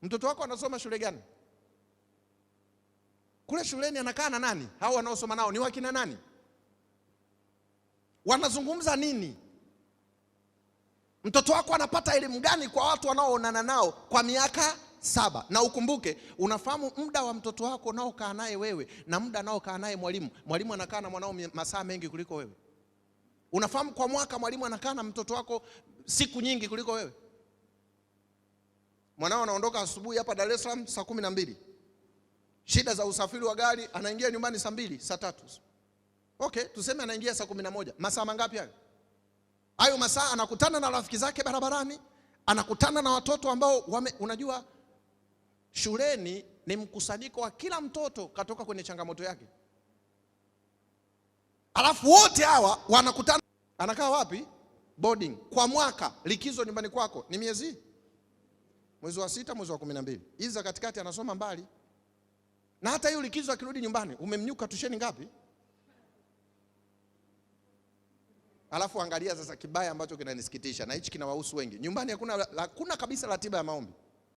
Mtoto wako anasoma shule gani? Kule shuleni anakaa na nani? Hao wanaosoma nao ni wakina nani? Wanazungumza nini? Mtoto wako anapata elimu gani kwa watu wanaoonana nao kwa miaka 7? Na ukumbuke, unafahamu muda wa mtoto wako unaokaa naye wewe na muda anaokaa naye mwalimu. Mwalimu anakaa na mwanao masaa mengi kuliko wewe. Unafahamu kwa mwaka mwalimu anakaa na mtoto wako siku nyingi kuliko wewe. Mwanao anaondoka asubuhi hapa Dar es Salaam saa 12. Shida za usafiri wa gari, anaingia nyumbani saa 2, saa 3. Okay, tuseme anaingia saa 11. Masaa mangapi hayo? Hayo masaa anakutana na rafiki zake barabarani, anakutana na watoto ambao unajua shuleni ni mkusanyiko wa kila mtoto katoka kwenye changamoto yake. Alafu wote hawa wanakutana. Anakaa wapi? Boarding. Kwa mwaka likizo nyumbani kwako ni mwezi wa 6, mwezi wa 12. Hizi za katikati anasoma mbali. Na hata hiyo likizo akirudi nyumbani umemnyuka tusheni ngapi? Alafu angalia sasa kibaya ambacho kinanisikitisha, na hichi kinawahusu wengi. Nyumbani hakuna kabisa ratiba ya maombi.